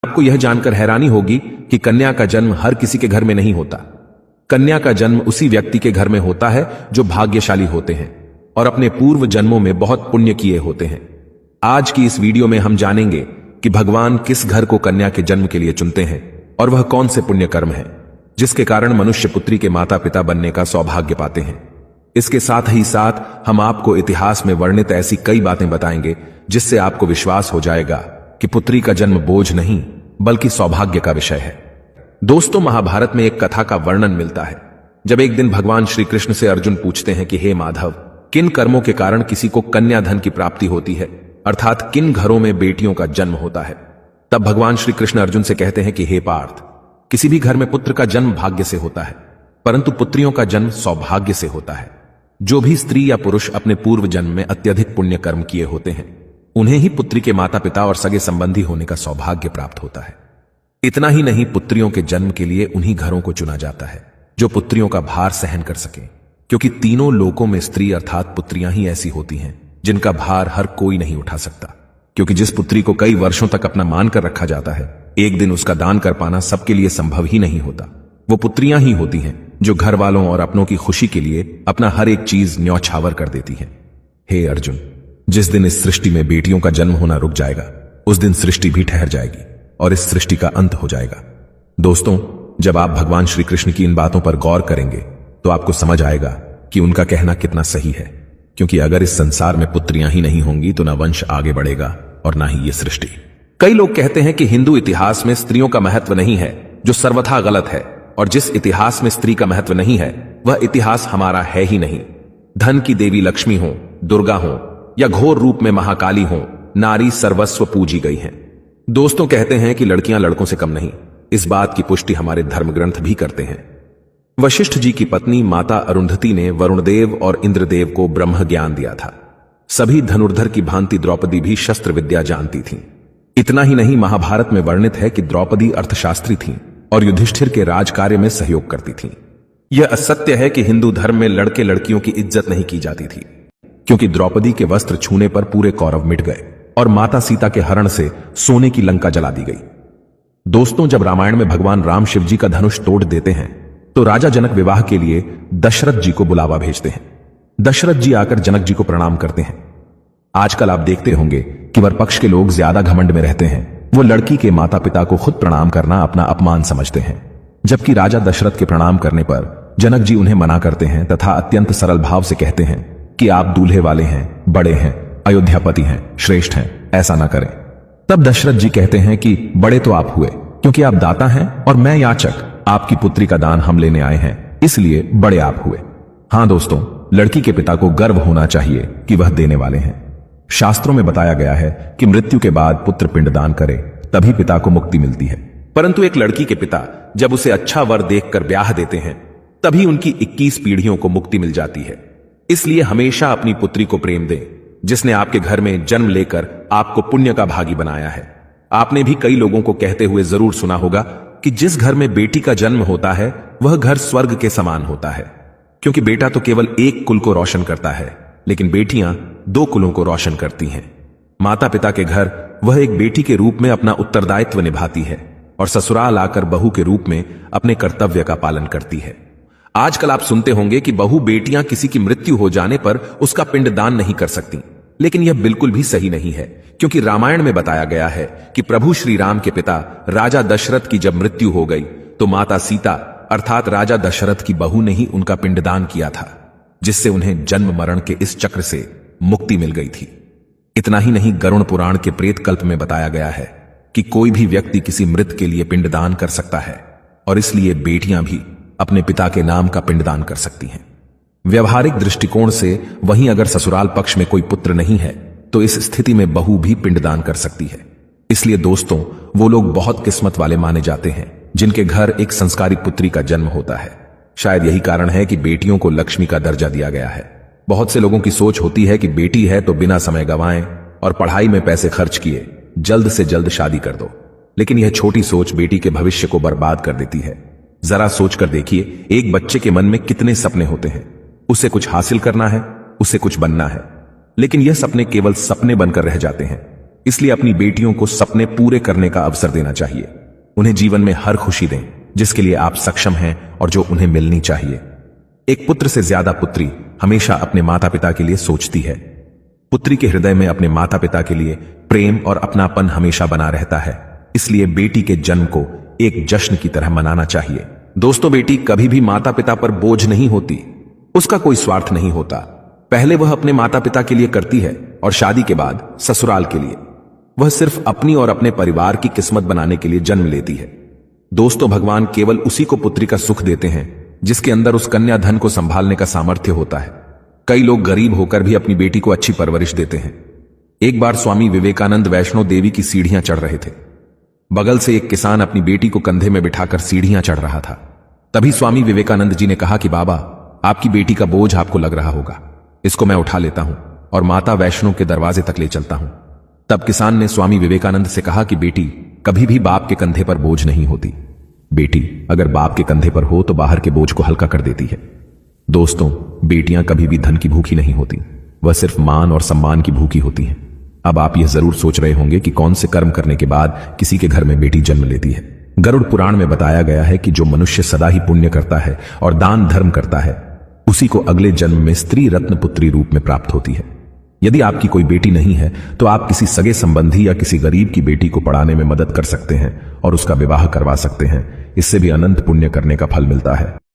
आपको यह जानकर हैरानी होगी कि कन्या का जन्म हर किसी के घर में नहीं होता। कन्या का जन्म उसी व्यक्ति के घर में होता है जो भाग्यशाली होते हैं और अपने पूर्व जन्मों में बहुत पुण्य किए होते हैं। आज की इस वीडियो में हम जानेंगे कि भगवान किस घर को कन्या के जन्म के लिए चुनते हैं और वह कौन से पुण्य कर्म है जिसके कारण मनुष्य पुत्री के माता पिता बनने का सौभाग्य पाते हैं। इसके साथ ही साथ हम आपको इतिहास में वर्णित ऐसी कई बातें बताएंगे जिससे आपको विश्वास हो जाएगा कि पुत्री का जन्म बोझ नहीं बल्कि सौभाग्य का विषय है। दोस्तों, महाभारत में एक कथा का वर्णन मिलता है जब एक दिन भगवान श्री कृष्ण से अर्जुन पूछते हैं कि हे माधव, किन कर्मों के कारण किसी को कन्या धन की प्राप्ति होती है, अर्थात किन घरों में बेटियों का जन्म होता है। तब भगवान श्री कृष्ण अर्जुन से कहते हैं कि हे पार्थ, किसी भी घर में पुत्र का जन्म भाग्य से होता है परंतु पुत्रियों का जन्म सौभाग्य से होता है। जो भी स्त्री या पुरुष अपने पूर्व जन्म में अत्यधिक पुण्य कर्म किए होते हैं उन्हें ही पुत्री के माता पिता और सगे संबंधी होने का सौभाग्य प्राप्त होता है। इतना ही नहीं, पुत्रियों के जन्म के लिए उन्हीं घरों को चुना जाता है जो पुत्रियों का भार सहन कर सके, क्योंकि तीनों लोकों में स्त्री अर्थात पुत्रियां ही ऐसी होती हैं जिनका भार हर कोई नहीं उठा सकता। क्योंकि जिस पुत्री को कई वर्षों तक अपना मान कर रखा जाता है, एक दिन उसका दान कर पाना सबके लिए संभव ही नहीं होता। वो पुत्रियां ही होती हैं जो घर वालों और अपनों की खुशी के लिए अपना हर एक चीज न्यौछावर कर देती हैं। हे अर्जुन, जिस दिन इस सृष्टि में बेटियों का जन्म होना रुक जाएगा उस दिन सृष्टि भी ठहर जाएगी और इस सृष्टि का अंत हो जाएगा। दोस्तों, जब आप भगवान श्री कृष्ण की इन बातों पर गौर करेंगे तो आपको समझ आएगा कि उनका कहना कितना सही है। क्योंकि अगर इस संसार में पुत्रियां ही नहीं होंगी तो ना वंश आगे बढ़ेगा और ना ही ये सृष्टि। कई लोग कहते हैं कि हिंदू इतिहास में स्त्रियों का महत्व नहीं है, जो सर्वथा गलत है, और जिस इतिहास में स्त्री का महत्व नहीं है वह इतिहास हमारा है ही नहीं। धन की देवी लक्ष्मी हो, दुर्गा हो या घोर रूप में महाकाली हो, नारी सर्वस्व पूजी गई हैं। दोस्तों, कहते हैं कि लड़कियां लड़कों से कम नहीं। इस बात की पुष्टि हमारे धर्म ग्रंथ भी करते हैं। वशिष्ठ जी की पत्नी माता अरुंधति ने वरुणदेव और इंद्रदेव को ब्रह्म ज्ञान दिया था। सभी धनुर्धर की भांति द्रौपदी भी शस्त्र विद्या जानती थीं। इतना ही नहीं, महाभारत में वर्णित है कि द्रौपदी अर्थशास्त्री थीं और युधिष्ठिर के राज कार्य में सहयोग करती थीं। यह असत्य है कि हिंदू धर्म में लड़के लड़कियों की इज्जत नहीं की जाती थी, क्योंकि द्रौपदी के वस्त्र छूने पर पूरे कौरव मिट गए और माता सीता के हरण से सोने की लंका जला दी गई। दोस्तों, जब रामायण में भगवान राम शिव जी का धनुष तोड़ देते हैं तो राजा जनक विवाह के लिए दशरथ जी को बुलावा भेजते हैं। दशरथ जी आकर जनक जी को प्रणाम करते हैं। आजकल आप देखते होंगे कि वर पक्ष के लोग ज्यादा घमंड में रहते हैं। वो लड़की के माता पिता को खुद प्रणाम करना अपना अपमान समझते हैं, जबकि राजा दशरथ के प्रणाम करने पर जनक जी उन्हें मना करते हैं तथा अत्यंत सरल भाव से कहते हैं कि आप दूल्हे वाले हैं, बड़े हैं, अयोध्यापति हैं, श्रेष्ठ हैं, ऐसा ना करें। तब दशरथ जी कहते हैं कि बड़े तो आप हुए क्योंकि आप दाता हैं और मैं याचक, आपकी पुत्री का दान हम लेने आए हैं, इसलिए बड़े आप हुए। हां दोस्तों, लड़की के पिता को गर्व होना चाहिए कि वह देने वाले हैं। शास्त्रों में बताया गया है कि मृत्यु के बाद पुत्र पिंडदान करे तभी पिता को मुक्ति मिलती है, परंतु एक लड़की के पिता जब उसे अच्छा वर देखकर ब्याह देते हैं तभी उनकी 21 पीढ़ियों को मुक्ति मिल जाती है। इसलिए हमेशा अपनी पुत्री को प्रेम दें जिसने आपके घर में जन्म लेकर आपको पुण्य का भागी बनाया है। आपने भी कई लोगों को कहते हुए जरूर सुना होगा कि जिस घर में बेटी का जन्म होता है वह घर स्वर्ग के समान होता है, क्योंकि बेटा तो केवल एक कुल को रोशन करता है लेकिन बेटियां 2 कुलों को रोशन करती हैं। माता पिता के घर वह एक बेटी के रूप में अपना उत्तरदायित्व निभाती है और ससुराल आकर बहू के रूप में अपने कर्तव्य का पालन करती है। आजकल आप सुनते होंगे कि बहू बेटियां किसी की मृत्यु हो जाने पर उसका पिंडदान नहीं कर सकती, लेकिन यह बिल्कुल भी सही नहीं है, क्योंकि रामायण में बताया गया है कि प्रभु श्री राम के पिता राजा दशरथ की जब मृत्यु हो गई तो माता सीता अर्थात राजा दशरथ की बहू ने ही उनका पिंडदान किया था, जिससे उन्हें जन्म मरण के इस चक्र से मुक्ति मिल गई थी। इतना ही नहीं, गरुड़ पुराण के प्रेत कल्प में बताया गया है कि कोई भी व्यक्ति किसी मृत के लिए पिंडदान कर सकता है और इसलिए बेटियां भी अपने पिता के नाम का पिंडदान कर सकती हैं। व्यवहारिक दृष्टिकोण से वहीं अगर ससुराल पक्ष में कोई पुत्र नहीं है तो इस स्थिति में बहू भी पिंडदान कर सकती है। इसलिए दोस्तों, वो लोग बहुत किस्मत वाले माने जाते हैं जिनके घर एक संस्कारी पुत्री का जन्म होता है। शायद यही कारण है कि बेटियों को लक्ष्मी का दर्जा दिया गया है। बहुत से लोगों की सोच होती है कि बेटी है तो बिना समय गंवाएं और पढ़ाई में पैसे खर्च किए जल्द से जल्द शादी कर दो, लेकिन यह छोटी सोच बेटी के भविष्य को बर्बाद कर देती है। जरा सोचकर देखिए, एक बच्चे के मन में कितने सपने होते हैं। उसे कुछ हासिल करना है, उसे कुछ बनना है, लेकिन यह सपने केवल सपने बनकर रह जाते हैं। इसलिए अपनी बेटियों को सपने पूरे करने का अवसर देना चाहिए। उन्हें जीवन में हर खुशी दें जिसके लिए आप सक्षम हैं और जो उन्हें मिलनी चाहिए। एक पुत्र से ज्यादा पुत्री हमेशा अपने माता पिता के लिए सोचती है। पुत्री के हृदय में अपने माता पिता के लिए प्रेम और अपनापन हमेशा बना रहता है। इसलिए बेटी के जन्म को एक जश्न की तरह मनाना चाहिए। दोस्तों, बेटी कभी भी माता पिता पर बोझ नहीं होती। उसका कोई स्वार्थ नहीं होता। पहले वह अपने माता पिता के लिए करती है और शादी के बाद ससुराल के लिए। वह सिर्फ अपनी और अपने परिवार की किस्मत बनाने के लिए जन्म लेती है। दोस्तों, भगवान केवल उसी को पुत्री का सुख देते हैं जिसके अंदर उस कन्या धन को संभालने का सामर्थ्य होता है। कई लोग गरीब होकर भी अपनी बेटी को अच्छी परवरिश देते हैं। एक बार स्वामी विवेकानंद वैष्णो देवी की सीढ़ियां चढ़ रहे थे। बगल से एक किसान अपनी बेटी को कंधे में बिठाकर सीढ़ियां चढ़ रहा था। तभी स्वामी विवेकानंद जी ने कहा कि बाबा, आपकी बेटी का बोझ आपको लग रहा होगा, इसको मैं उठा लेता हूं और माता वैष्णो के दरवाजे तक ले चलता हूं। तब किसान ने स्वामी विवेकानंद से कहा कि बेटी कभी भी बाप के कंधे पर बोझ नहीं होती। बेटी अगर बाप के कंधे पर हो तो बाहर के बोझ को हल्का कर देती है। दोस्तों, बेटियां कभी भी धन की भूखी नहीं होती, वह सिर्फ मान और सम्मान की भूखी होती हैं। अब आप यह जरूर सोच रहे होंगे कि कौन से कर्म करने के बाद किसी के घर में बेटी जन्म लेती है। गरुड़ पुराण में बताया गया है कि जो मनुष्य सदा ही पुण्य करता है और दान धर्म करता है, उसी को अगले जन्म में स्त्री रत्न पुत्री रूप में प्राप्त होती है। यदि आपकी कोई बेटी नहीं है तो आप किसी सगे संबंधी या किसी गरीब की बेटी को पढ़ाने में मदद कर सकते हैं और उसका विवाह करवा सकते हैं। इससे भी अनंत पुण्य करने का फल मिलता है।